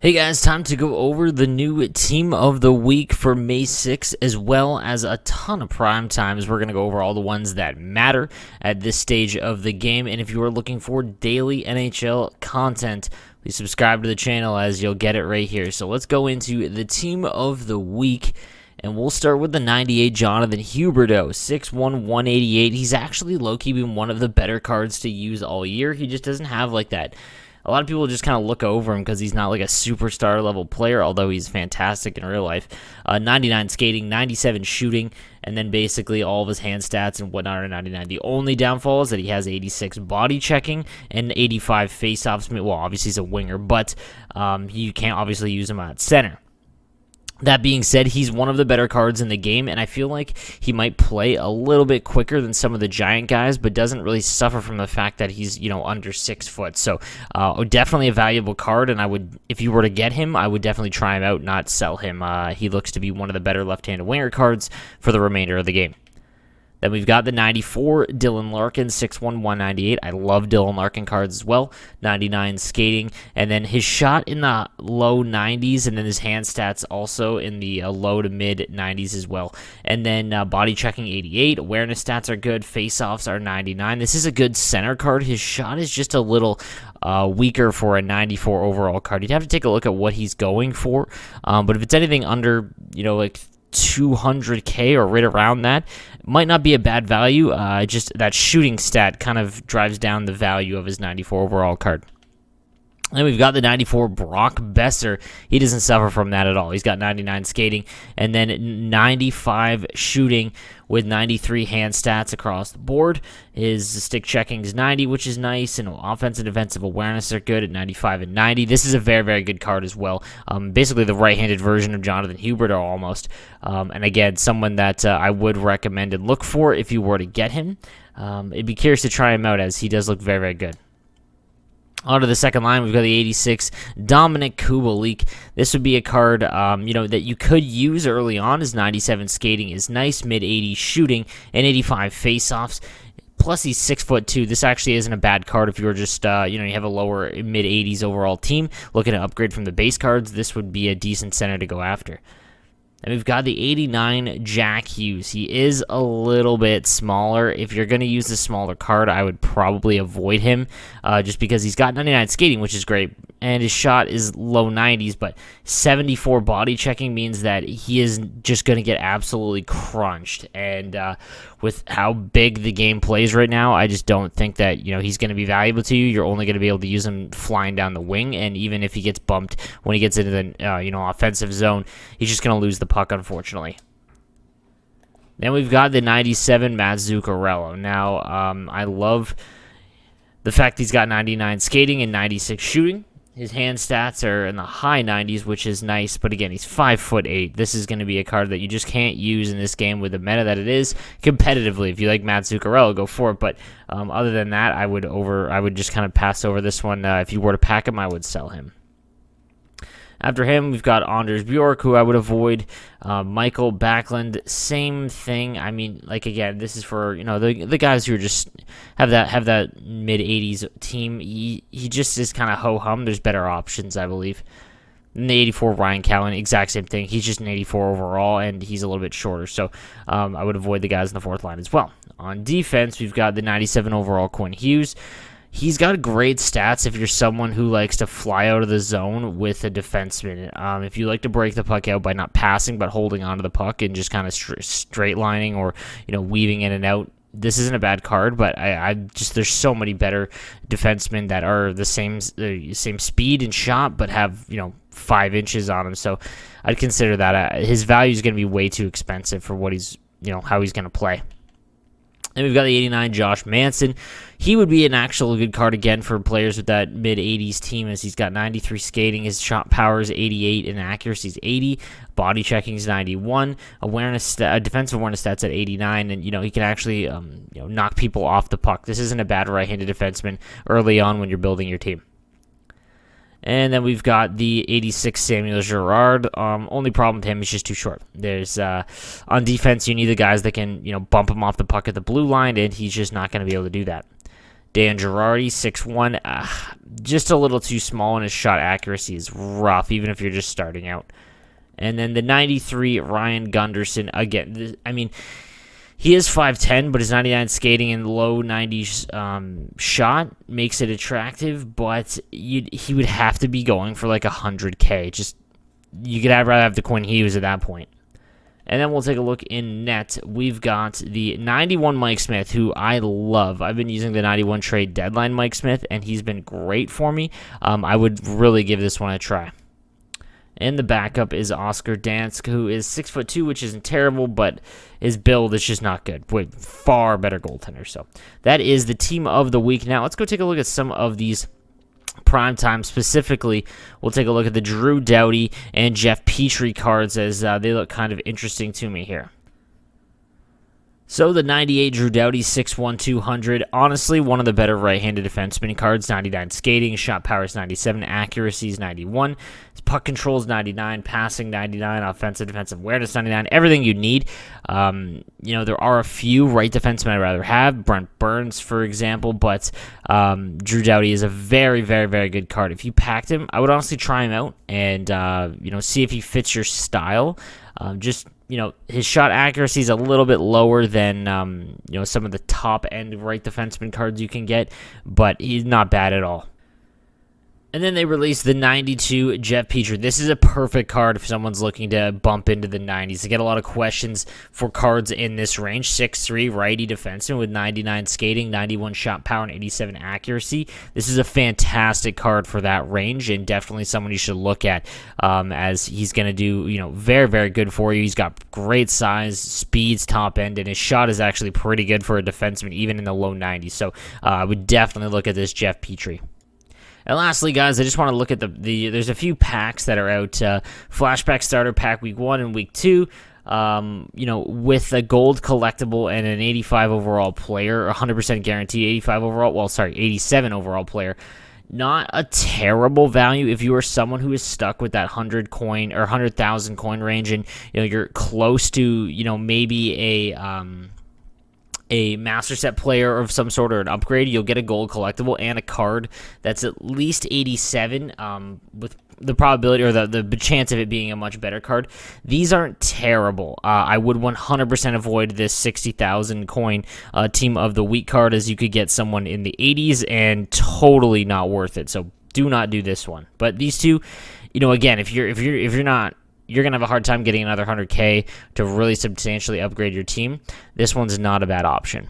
Hey guys, time to go over the new Team of the Week for May 6th, as well as a ton of prime times. We're going to go over all the ones that matter at this stage of the game, and if you are looking for daily NHL content, please subscribe to the channel as you'll get it right here. So let's go into the Team of the Week, and we'll start with the 98 Jonathan Huberdeau, 6'1", 188. He's actually low-key been one of the better cards to use all year. He just doesn't have like that. A lot of people just kind of look over him because he's not like a superstar level player, although he's fantastic in real life. 99 skating, 97 shooting, and then basically all of his hand stats and whatnot are 99. The only downfall is that he has 86 body checking and 85 faceoffs. Well, obviously he's a winger, but you can't obviously use him at center. That being said, he's one of the better cards in the game, and I feel like he might play a little bit quicker than some of the giant guys, but doesn't really suffer from the fact that he's, under 6 foot. So, definitely a valuable card, and I would, if you were to get him, I would definitely try him out, not sell him. He looks to be one of the better left-handed winger cards for the remainder of the game. Then we've got the 94 Dylan Larkin, 6'1", 198. I love Dylan Larkin cards as well. 99 skating, and then his shot in the low 90s, and then his hand stats also in the low to mid 90s as well. And then body checking 88. Awareness stats are good. Faceoffs are 99. This is a good center card. His shot is just a little weaker for a 94 overall card. You'd have to take a look at what he's going for. But if it's anything under, like 200K or right around that, might not be a bad value. Just that shooting stat kind of drives down the value of his 94 overall card. Then we've got the 94 Brock Boeser. He doesn't suffer from that at all. He's got 99 skating and then 95 shooting with 93 hand stats across the board. His stick checking is 90, which is nice, and offensive and defensive awareness are good at 95 and 90. This is a very, very good card as well. Basically the right-handed version of Jonathan Huberdeau almost. And again, someone that I would recommend and look for if you were to get him. It'd be curious to try him out as he does look very, very good. On to the second line, we've got the 86 Dominic Kubalik. This would be a card, that you could use early on. His 97 skating is nice, mid-80s shooting, and 85 faceoffs. Plus, he's 6'2". This actually isn't a bad card if you were just, you have a lower mid-80s overall team looking to upgrade from the base cards. This would be a decent center to go after. And we've got the 89 Jack Hughes. He is a little bit smaller. If you're going to use the smaller card, I would probably avoid him just because he's got 99 skating, which is great, and his shot is low 90s, but 74 body checking means that he is just going to get absolutely crunched. And with how big the game plays right now, I just don't think that he's going to be valuable to you. You're only going to be able to use him flying down the wing, and even if he gets bumped when he gets into the offensive zone, he's just going to lose the puck, unfortunately. Then we've got the 97 Matt Zuccarello. Now, I love the fact he's got 99 skating and 96 shooting. His hand stats are in the high 90s, which is nice, but again, he's 5'8". This is going to be a card that you just can't use in this game with the meta that it is competitively. If you like Matt Zuccarello, go for it, but other than that, I would just kind of pass over this one. If you were to pack him, I would sell him. After him, we've got Anders Bjork, who I would avoid. Michael Backlund, same thing. I mean, again, this is for the guys who are just have that mid 80s team. He just is kind of ho hum. There's better options, I believe. And the 84 Ryan Callen, exact same thing. He's just an 84 overall, and he's a little bit shorter. So I would avoid the guys in the fourth line as well. On defense, we've got the 97 overall Quinn Hughes. He's got great stats if you're someone who likes to fly out of the zone with a defenseman. If you like to break the puck out by not passing but holding onto the puck and just kind of straight lining or weaving in and out, this isn't a bad card. But I just there's so many better defensemen that are the same speed and shot but have 5 inches on him. So I'd consider that his value is going to be way too expensive for what he's how he's going to play. Then we've got the 89 Josh Manson. He would be an actual good card again for players with that mid-80s team, as he's got 93 skating. His shot power is 88 and accuracy is 80. Body checking is 91. Defensive awareness stats at 89, and he can actually knock people off the puck. This isn't a bad right-handed defenseman early on when you're building your team. And then we've got the 86 Samuel Girardi. Only problem with him is just too short. There's on defense, you need the guys that can bump him off the puck at the blue line, and he's just not going to be able to do that. Dan Girardi, 6'1", just a little too small, and his shot accuracy is rough, even if you're just starting out. And then the 93, Ryan Gunderson, again, I mean, he is 5'10", but his 99 skating and low 90s shot makes it attractive, but he would have to be going for like 100K. Just, you could rather have the Quinn Hughes at that point. And then we'll take a look in net. We've got the 91 Mike Smith, who I love. I've been using the 91 trade deadline Mike Smith, and he's been great for me. I would really give this one a try. And the backup is Oscar Dansk, who is 6'2", which isn't terrible, but his build is just not good. Far better goaltender. So that is the team of the week. Now let's go take a look at some of these primetime. Specifically, we'll take a look at the Drew Doughty and Jeff Petrie cards, as they look kind of interesting to me here. So the 98 Drew Doughty, 6'1", 200. Honestly, one of the better right-handed defenseman cards. 99 skating, shot power is 97, accuracy is 91. His puck control is 99, passing 99, offensive defensive awareness 99. Everything you need. There are a few right defensemen I'd rather have. Brent Burns, for example, but Drew Doughty is a very, very, very good card. If you packed him, I would honestly try him out and see if he fits your style. His shot accuracy is a little bit lower than, some of the top-end right defenseman cards you can get, but he's not bad at all. And then they released the 92 Jeff Petrie. This is a perfect card if someone's looking to bump into the 90s. I get a lot of questions for cards in this range. 6'3", righty defenseman with 99 skating, 91 shot power, and 87 accuracy. This is a fantastic card for that range, and definitely someone you should look at, as he's going to do, very, very good for you. He's got great size, speeds, top end, and his shot is actually pretty good for a defenseman, even in the low 90s. So I would definitely look at this Jeff Petrie. And lastly, guys, I just want to look at there's a few packs that are out. Flashback Starter Pack Week 1 and Week 2, with a gold collectible and an 85 overall player, 100% guaranteed 85 overall, 87 overall player. Not a terrible value if you are someone who is stuck with that 100 coin or 100,000 coin range, and you're close to maybe a master set player of some sort or an upgrade. You'll get a gold collectible and a card that's at least 87, with the probability or the chance of it being a much better card. These aren't terrible. I would 100% avoid this 60,000 coin team of the week card, as you could get someone in the 80s and totally not worth it. So do not do this one. But these two, again, if you're not, you're going to have a hard time getting another 100K to really substantially upgrade your team. This one's not a bad option.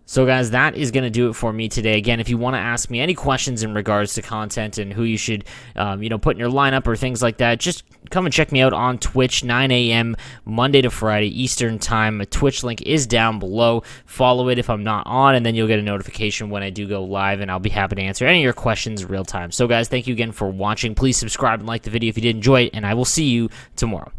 So, guys, that is going to do it for me today. Again, if you want to ask me any questions in regards to content and who you should, put in your lineup or things like that, just come and check me out on Twitch, 9 a.m. Monday to Friday Eastern Time. A Twitch link is down below. Follow it if I'm not on, and then you'll get a notification when I do go live, and I'll be happy to answer any of your questions real time. So, guys, thank you again for watching. Please subscribe and like the video if you did enjoy it, and I will see you tomorrow.